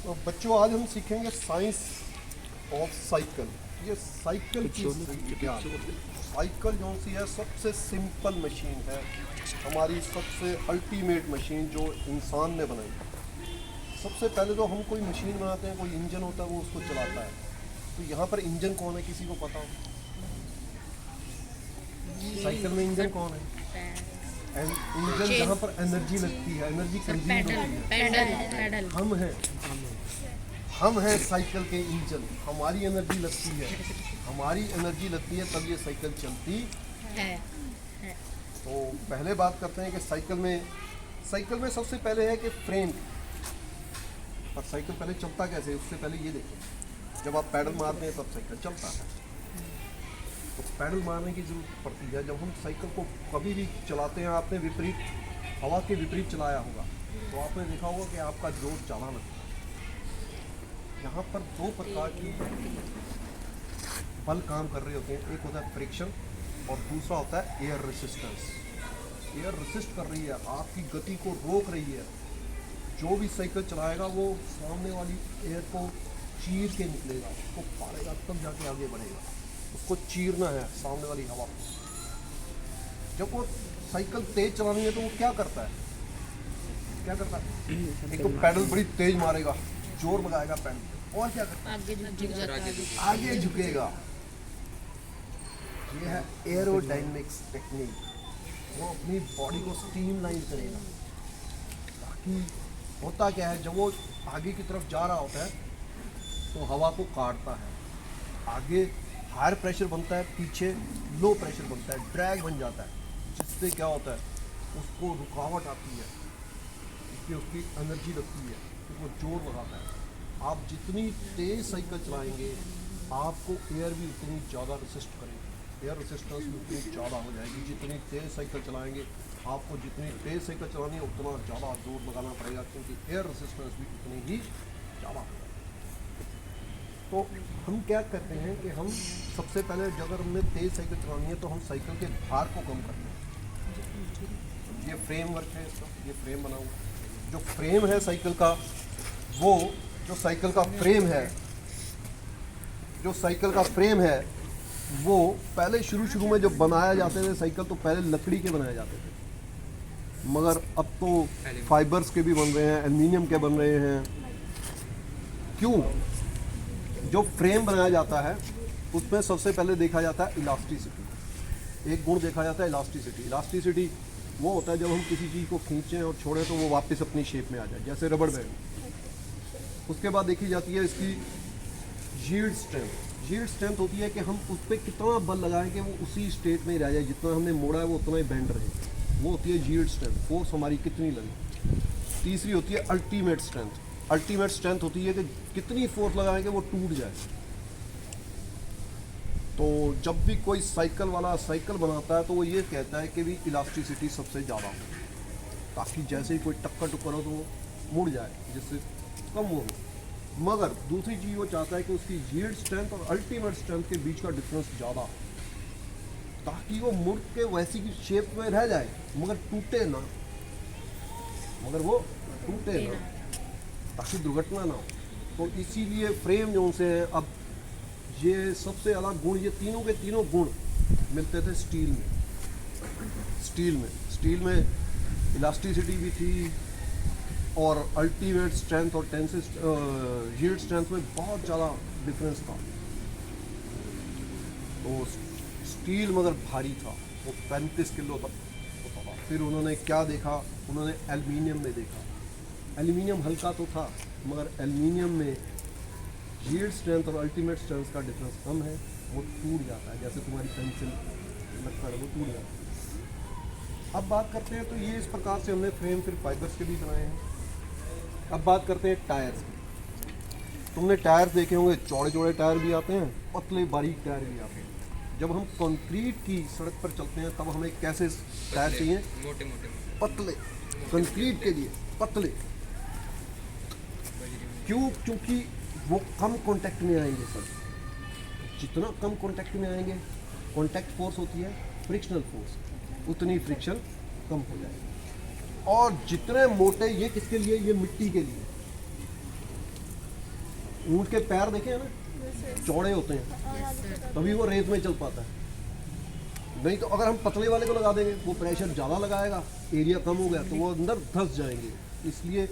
तो बच्चों आज हम सीखेंगे साइंस ऑफ साइकिल। ये साइकिल की विज्ञान। साइकिल जो सी है सबसे सिंपल मशीन है, हमारी सबसे अल्टीमेट मशीन जो इंसान ने बनाई। सबसे पहले तो हम कोई मशीन बनाते हैं, कोई इंजन होता है वो उसको चलाता है। तो यहाँ पर इंजन कौन है, किसी को पता हो? साइकिल में इंजन कौन है? इंजन जहाँ पर एनर्जी लगती है, एनर्जी कंज्यूम होती है, हम हैं साइकिल के इंजन। हमारी एनर्जी लगती है, हमारी एनर्जी लगती है तब ये साइकिल चलती है। तो पहले बात करते हैं कि साइकिल में सबसे पहले है कि फ्रेम। और साइकिल पहले चलता कैसे, उससे पहले ये देखो, जब आप पैडल मारते हैं तब साइकिल चलता है। तो पैडल मारने की जरूरत पड़ती है। जब हम साइकिल को कभी भी चलाते हैं, आपने विपरीत हवा के विपरीत चलाया होगा तो आपने देखा होगा कि आपका जोर ज़्यादा लगता है। यहाँ पर दो प्रकार की बल काम कर रहे होते हैं, एक होता है फ्रिक्शन और दूसरा होता है एयर रेसिस्टेंस। एयर रेसिस्ट कर रही है, आपकी गति को रोक रही है। जो भी साइकिल चलाएगा वो सामने वाली एयर को चीर के निकलेगा, उसको फाड़ेगा तब जाके आगे बढ़ेगा। उसको चीरना है सामने वाली हवा को। जब वो साइकिल तेज चलानी है तो वो क्या करता है, एक तो पैडल बड़ी तेज मारेगा, जोर लगाएगा पैडल, और क्या करता है आगे झुकेगा। ये है एरोडायनेमिक्स टेक्निक। वो अपनी बॉडी को स्ट्रीमलाइन करेगा। ताकि होता क्या है, जब वो आगे की तरफ जा रहा होता है तो हवा को काटता है। आगे हायर प्रेशर बनता है, पीछे लो प्रेशर बनता है, ड्रैग बन जाता है, जिससे क्या होता है उसको रुकावट आती है, इसलिए उसकी एनर्जी लगती है, तो वो जोर लगाता है। आप जितनी तेज़ साइकिल चलाएंगे आपको एयर भी उतनी ज़्यादा रेसिस्ट करेगी, एयर रेसिस्टेंस भी उतनी ज़्यादा हो जाएगी। जितनी तेज़ साइकिल चलाएंगे आपको, जितनी तेज़ साइकिल चलानी है उतना ज़्यादा जोर लगाना पड़ेगा, क्योंकि एयर रेसिस्टेंस भी उतनी ही ज़्यादा हो जाएगी। तो हम क्या करते हैं कि हम सबसे पहले अगर हमें तेज़ साइकिल चलानी है तो हम साइकिल के भार को कम करते हैं। ये फ्रेम वर्क है इसका, ये फ्रेम बना हुआ। जो फ्रेम है साइकिल का, वो जो साइकिल का फ्रेम है, वो पहले शुरू में जब बनाया जाते थे साइकिल, तो पहले लकड़ी के बनाए जाते थे, मगर अब तो फाइबर्स के भी बन रहे हैं, एल्युमिनियम के बन रहे हैं। क्यों? जो फ्रेम बनाया जाता है उसमें सबसे पहले देखा जाता है इलास्टिसिटी। एक गुण देखा जाता है इलास्टिसिटी। इलास्टिसिटी वो होता है जब हम किसी चीज़ को खींचें और छोड़ें तो वो वापस अपनी शेप में आ जाए, जैसे रबड़ बैंड। उसके बाद देखी जाती है इसकी यील्ड स्ट्रेंथ। यील्ड स्ट्रेंथ होती है कि हम उस पर कितना बल लगाएं कि वो उसी स्टेट में रह जाए, जितना हमने मोड़ा है वो उतना ही बैंड रहे। वो होती है यील्ड स्ट्रेंथ, फोर्स हमारी कितनी लगी। तीसरी होती है अल्टीमेट स्ट्रेंथ। अल्टीमेट स्ट्रेंथ होती है कि कितनी फोर्स लगाएंगे वो टूट जाए। तो जब भी कोई साइकिल वाला साइकिल बनाता है तो वो ये कहता है कि भी इलास्टिसिटी सबसे ज़्यादा हो, ताकि जैसे ही कोई टक्कर हो तो वो मुड़ जाए, जिससे कम वो हो। मगर दूसरी चीज़ वो चाहता है कि उसकी यील्ड स्ट्रेंथ और अल्टीमेट स्ट्रेंथ के बीच का डिफरेंस ज़्यादा हो, ताकि वो मुड़ के वैसी की शेप में रह जाए मगर टूटे ना, ताकि दुर्घटना ना हो। तो इसीलिए फ्रेम जो से है, अब ये सबसे अलग गुण, ये तीनों के तीनों गुण मिलते थे स्टील में इलास्टिसिटी भी थी और अल्टीमेट स्ट्रेंथ और यील्ड स्ट्रेंथ में बहुत ज़्यादा डिफरेंस था। तो स्टील मगर भारी था, वो 35 किलो तक होता था। फिर उन्होंने क्या देखा, उन्होंने एल्युमिनियम में देखा। एल्युमिनियम हल्का तो था मगर एल्युमिनियम में यील्ड स्ट्रेंथ और अल्टीमेट स्ट्रेंथ का डिफरेंस कम है, वो टूट जाता है, जैसे तुम्हारी पेंसिल लगता है वो टूट जाता है। अब बात करते हैं, तो ये इस प्रकार से हमने फ्रेम फिर फाइबर्स के भी बनाए हैं। अब बात करते हैं टायर्स की। तुमने टायर्स देखे होंगे, चौड़े चौड़े टायर भी आते हैं, पतले बारीक टायर भी आते हैं। जब हम कंक्रीट की सड़क पर चलते हैं तब हमें कैसे टायर चाहिए? मोटे पतले। कंक्रीट के लिए पतले। क्यों? क्योंकि वो कम कांटेक्ट में आएंगे सर। जितना कम कांटेक्ट में आएंगे, कांटेक्ट फोर्स होती है फ्रिक्शनल फोर्स, उतनी फ्रिक्शन कम हो जाएगी। और जितने मोटे, ये किसके लिए? ये मिट्टी के लिए। ऊँट के पैर देखे हैं ना, चौड़े होते हैं, तभी वो रेत में चल पाता है। नहीं तो अगर हम पतले वाले को लगा देंगे, वो प्रेशर ज़्यादा लगाएगा, एरिया कम हो गया तो वो अंदर धंस जाएंगे। इसलिए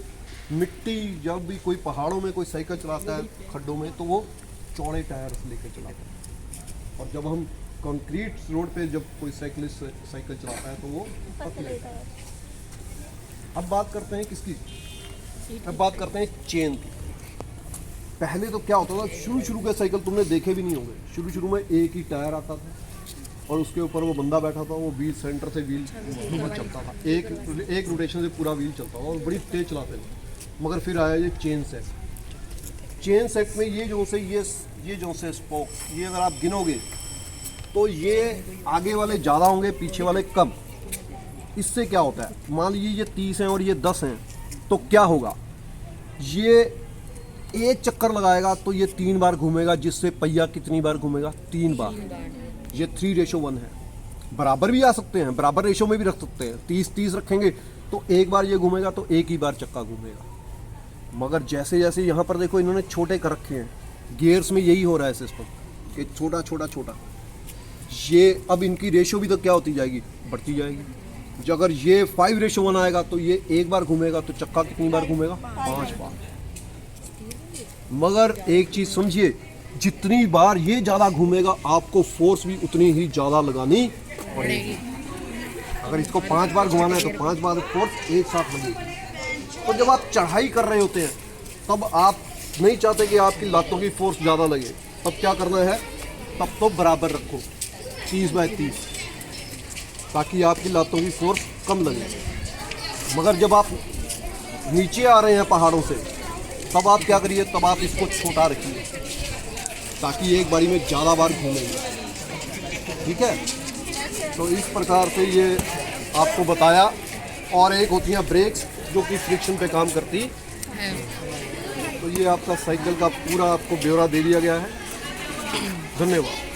मिट्टी, जब भी कोई पहाड़ों में कोई साइकिल चलाता है खड्डों में, तो वो चौड़े टायर्स लेकर चलाता है, और जब हम कंक्रीट रोड पे जब कोई साइकिलिस्ट साइकिल चलाता है तो वो पतले टायर। अब बात करते हैं किसकी, अब बात करते हैं चेन की। पहले तो क्या होता था, शुरू के साइकिल तुमने देखे भी नहीं होंगे, शुरू में एक ही टायर आता था और उसके ऊपर वो बंदा बैठा था, वो व्हील सेंटर से व्हील चलता था, एक रोटेशन से पूरा व्हील चलता था और बड़ी तेज चलाते थे। मगर फिर आया ये चेन सेट। चेन सेट में ये जो से स्पोक, ये अगर आप गिनोगे तो ये आगे वाले ज़्यादा होंगे, पीछे वाले कम। इससे क्या होता है, मान लीजिए ये 30 हैं और ये 10 हैं, तो क्या होगा, ये एक चक्कर लगाएगा तो ये 3 बार घूमेगा, जिससे पहिया कितनी बार घूमेगा, 3 बार। ये 3:1 है। बराबर भी आ सकते हैं, बराबर रेशो में भी रख सकते हैं। 30-30 रखेंगे तो एक बार ये घूमेगा तो एक ही बार चक्का घूमेगा। मगर जैसे जैसे यहाँ पर देखो इन्होंने छोटे कर रखे हैं, गियर्स में यही हो रहा है सिस्टम कि छोटा छोटा छोटा। ये अब इनकी रेशो भी तो क्या होती जाएगी, बढ़ती जाएगी। अगर ये 5:1 आएगा तो ये एक बार घूमेगा तो चक्का कितनी बार घूमेगा, 5 बार। मगर एक चीज़ समझिए, जितनी बार ये ज़्यादा घूमेगा आपको फोर्स भी उतनी ही ज़्यादा लगानी पड़ेगी। अगर इसको 5 बार घुमाना है तो 5 बार फोर्स एक साथ लगेगी। तो जब आप चढ़ाई कर रहे होते हैं तब आप नहीं चाहते कि आपकी लातों की फोर्स ज़्यादा लगे, तब क्या करना है, तब तो बराबर रखो 30/30, ताकि आपकी लातों की फोर्स कम लगे। मगर जब आप नीचे आ रहे हैं पहाड़ों से, तब आप क्या करिए, तब आप इसको छोटा रखिए ताकि एक बारी में ज़्यादा बार घूमेंगे। ठीक है, तो इस प्रकार से ये आपको बताया। और एक होती हैं ब्रेक्स जो कि फ्रिक्शन पे काम करती है। तो ये आपका साइकिल का पूरा आपको ब्यौरा दे दिया गया है। धन्यवाद।